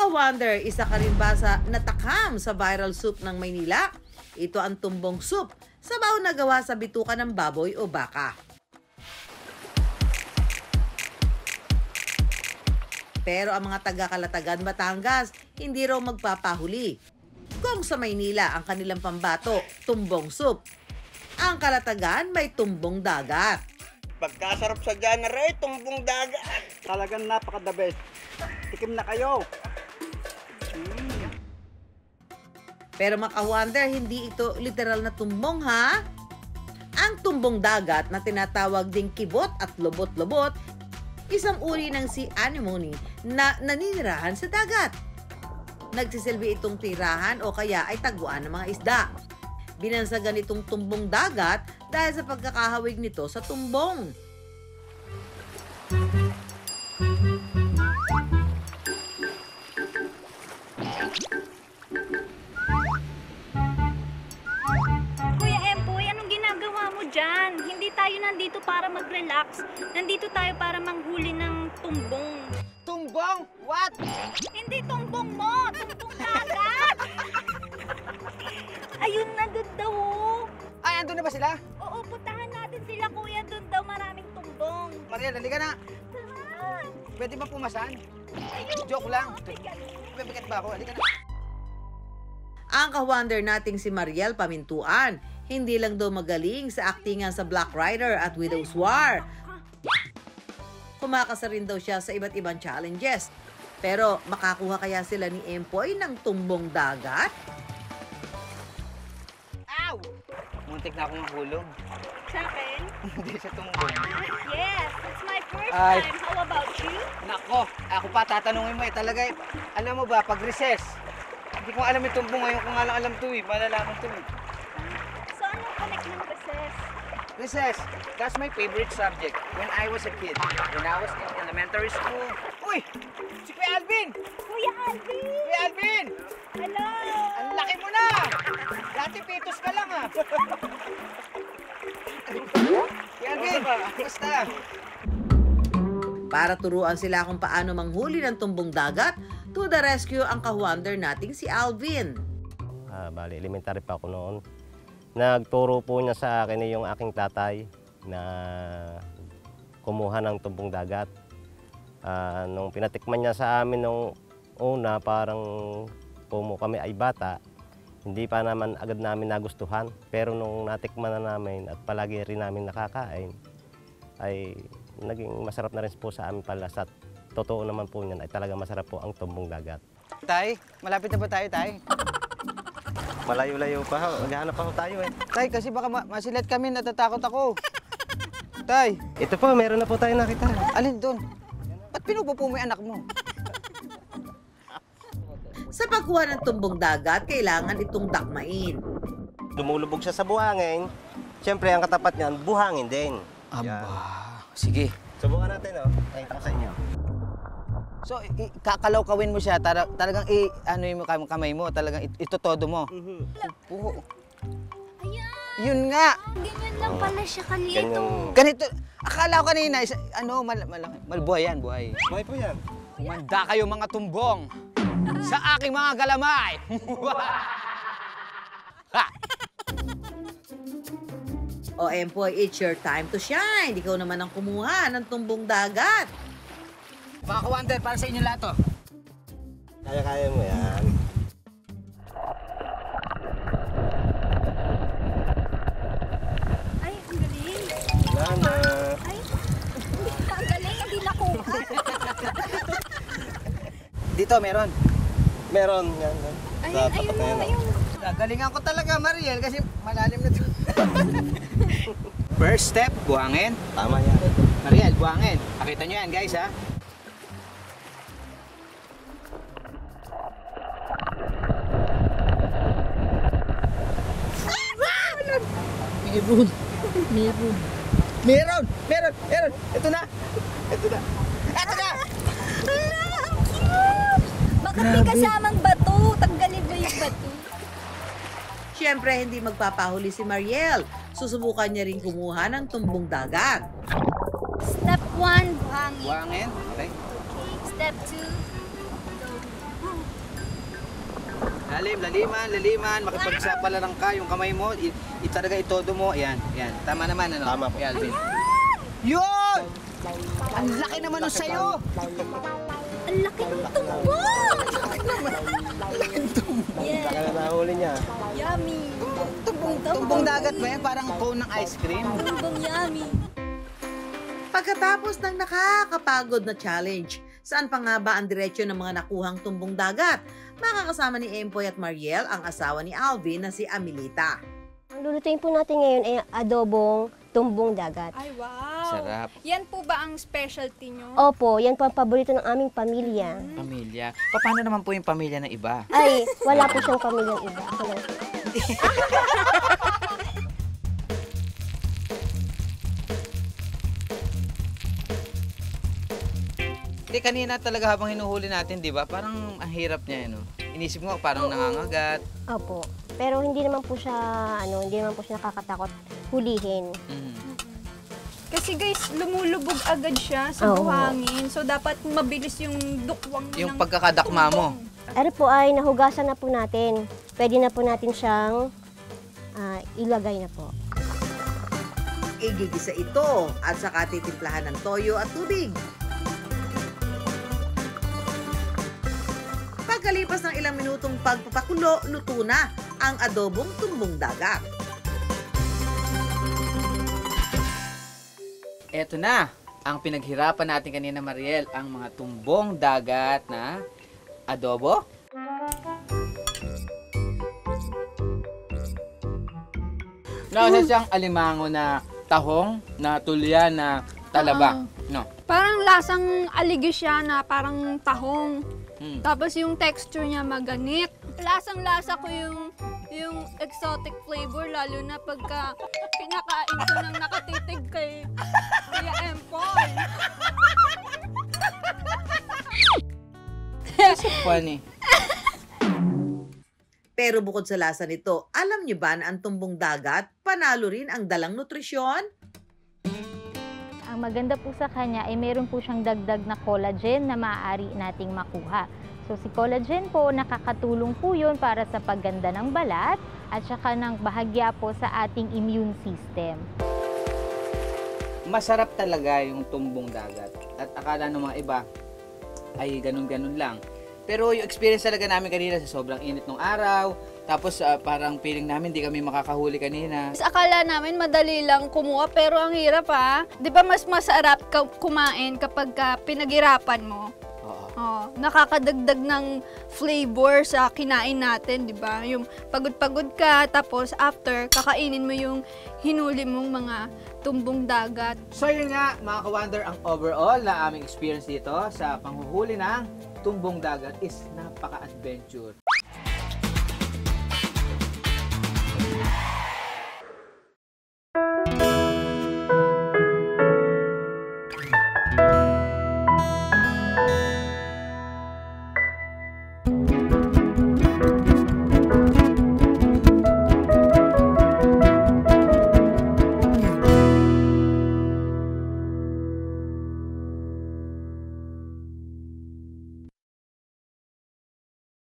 Ka-wonder, isa ka rin ba sa natakam sa viral soup ng Maynila? Ito ang tumbong soup, sabaw na gawa sa bituka ng baboy o baka. Pero ang mga taga-Kalatagan, Batangas, hindi raw magpapahuli. Kung sa Maynila ang kanilang pambato, tumbong soup. Ang Kalatagan may tumbong dagat. Pagkasarap sa January, tumbong dagat. Talagang napaka-the best. Tikim na kayo. Pero maka-wonder, hindi ito literal na tumbong ha? Ang tumbong dagat na tinatawag ding kibot at lobot-lobot, isang uri ng sea anemone na naninirahan sa dagat. Nagsisilbi itong tirahan o kaya ay taguan ng mga isda. Binansagan itong tumbong dagat dahil sa pagkakahawig nito sa tumbong. Kuya Empoy, anong ginagawa mo dyan? Hindi tayo nandito para mag-relax. Nandito tayo para manghuli ng tumbong. Tumbong? What? Hindi tumbong mo! Tumbong dagat! Ayun na doon daw. Ay, andun na ba sila? Oo, puntahan natin sila, kuya. Doon daw maraming tumbong. Mariel, halika na. Pwede ba pumasan? Joke lang. Bibigat ba ako? Halika na. Ang ka-wonder nating si Mariel Pamintuan, hindi lang daw magaling sa aktingan sa Black Rider at Widow's War. Kumakasa rin daw siya sa iba't ibang challenges. Pero makakuha kaya sila ni Empoy ng tumbong dagat? Ow! Muntik na akong mahulog. Sa akin? Hindi sa tumbong. Yes, it's my first Ay. time. How about you? Nako, ako pa tatanungin mo talaga alam mo ba, pag recess, hindi ko alam yung tumbong, ngayon ko nga lang alam to malalaman to So, anong connect ng recess? Recess, that's my favorite subject when I was a kid. When I was in elementary school. Uy! Si Kuya Alvin! Kuya Alvin! Kuya Alvin! Hello! Ang laki mo na! Dati pitos ka lang Kuya Alvin, basta. Para turuan sila kung paano manghuli ng tumbong dagat, to the rescue ang ka-wonder nating si Alvin. Bali, elementary pa ako noon. Nagturo po niya sa akin yung aking tatay na kumuha ng tumbong dagat. Nung pinatikman niya sa amin nung una, parang kami ay bata, hindi pa naman agad namin nagustuhan. Pero nung natikman na namin at palagi rin namin nakakain, ay naging masarap na rin po sa amin pala. Sa totoo naman po niyan ay talaga masarap po ang tumbong dagat. Tay, malapit na ba tayo, Tay? Malayo-layo pa ho. Maghahanap pa ho tayo eh. Tay, kasi baka masilat kami, natatakot ako. Tay! Ito po, meron na po tayo nakita. Alin doon? Ba't pinupupo mo yung anak mo? Sa pagkuha ng tumbong dagat, kailangan itong dakmain. Lumulubog siya sa buhangin. Siyempre, ang katapat niyan, buhangin din. Aba, sige. Subukan natin, oh. Ay, ito sa inyo. So, kakalaw-kawin mo siya, talagang ano yung kamay mo, talagang itotodo mo. Oo. Ayan! Yun nga! Ganyan lang pala siya kalito. Ganito, akala ko kanina, malaki. Buhay yan, buhay. Buhay po yan. Kumanda kayo mga tumbong sa aking mga galamay! O Empoy, it's your time to shine. Ikaw naman ang kumuha ng tumbong dagat. Mga ka-wonder, para sa inyo lahat to. Kaya-kaya mo yan. Ay, ang galing. Lana. Ay, ang galing. Hindi nakuha. Dito, meron. Meron yan. Ay, Sa tapat ayun na mo, yan, oh. ayun. Gagalingan ko talaga, Mariel, kasi malalim na to. First step, buhangin. Tama yan. Mariel, buhangin. Pakita nyo yan, guys, ha? Meron. Meron. Meron. Meron. Meron. Ito na. Ito na. Ito na. Ang cute! Bakit may kasamang bato? Tanggalin mo yung bato. Siyempre, hindi magpapahuli si Mariel. Susubukan niya rin kumuha ng tumbong dagat. Step 1, buhangin. Buhangin. Okay. Okay. Step 2, Laliman. Makipagsapalaran ka, yung kamay mo, talaga itodo mo. Ayan. Tama naman, ano? Tama po. Alvin. Yun! Ang laki naman nun sa'yo! Ang laki ng tumbong! Yeah, Saka na nahuli niya. yummy! Tumbong dagat ba yan? Parang cone ng ice cream. Tumbong yummy! Pagkatapos ng nakakapagod na challenge, saan pa nga ba ang diretsyo ng mga nakuhang tumbong dagat? Makakasama ni Empoy at Mariel ang asawa ni Alvin na si Amelita. Ang lulutuin po natin ngayon ay adobong tumbong dagat. Ay, wow! Sarap. Yan po ba ang specialty nyo? Opo, yan po ang paborito ng aming pamilya. Pamilya. Paano naman po yung pamilya ng iba? Ay, wala po siyang pamilyang iba. Ako lang. Hindi, kanina talaga habang hinuhuli natin, di ba? Parang ang hirap niya, no? Inisip mo, parang nangangagat. Opo. Pero hindi naman po siya, hindi naman po siya nakakatakot hulihin. Kasi guys, lumulubog agad siya sa Oo. buhangin. So, dapat mabilis yung dukwang Yung ng pagkakadakma mo. tumbong. Ano po ay nahugasan na po natin. Pwede na po natin siyang ilagay na po. Igigisa ito at saka titimplahan ng toyo at tubig. Pagkalipas ng ilang minutong pagpapakulo, luto na ang adobong tumbong dagat. Eto na, ang pinaghirapan natin kanina, Mariel, ang mga tumbong dagat na adobo. Nasa siyang alimango na tahong, na tulya, na talaba. No. Parang lasang aligi siya na parang tahong. Tapos yung texture niya maganit. Lasang-lasa ko yung exotic flavor, lalo na pagka pinakain ko ng nakatitig kay Kuya Empoy. Funny. Pero bukod sa lasa nito, alam niyo ba na ang tumbong dagat, panalo rin ang dalang nutrisyon? Ang maganda po sa kanya ay meron po siyang dagdag na collagen na maaari nating makuha. So si collagen po, nakakatulong po yun para sa pagganda ng balat at saka ng bahagya po sa ating immune system. Masarap talaga yung tumbong dagat. At akala ng mga iba ay ganun-ganun lang. Pero yung experience talaga namin kanina sa sobrang init ng araw, tapos parang feeling namin di kami makakahuli kanina. Akala namin madali lang kumuha, pero ang hirap ha. Di ba mas masarap kumain kapag pinaghirapan mo? Oh, nakakadagdag ng flavor sa kinain natin, di ba? Yung pagod-pagod ka, tapos after, kakainin mo yung hinuli mong mga tumbong dagat. So yun nga, mga ka-wonder, ang overall na aming experience dito sa panghuhuli ng tumbong dagat is napaka-adventure.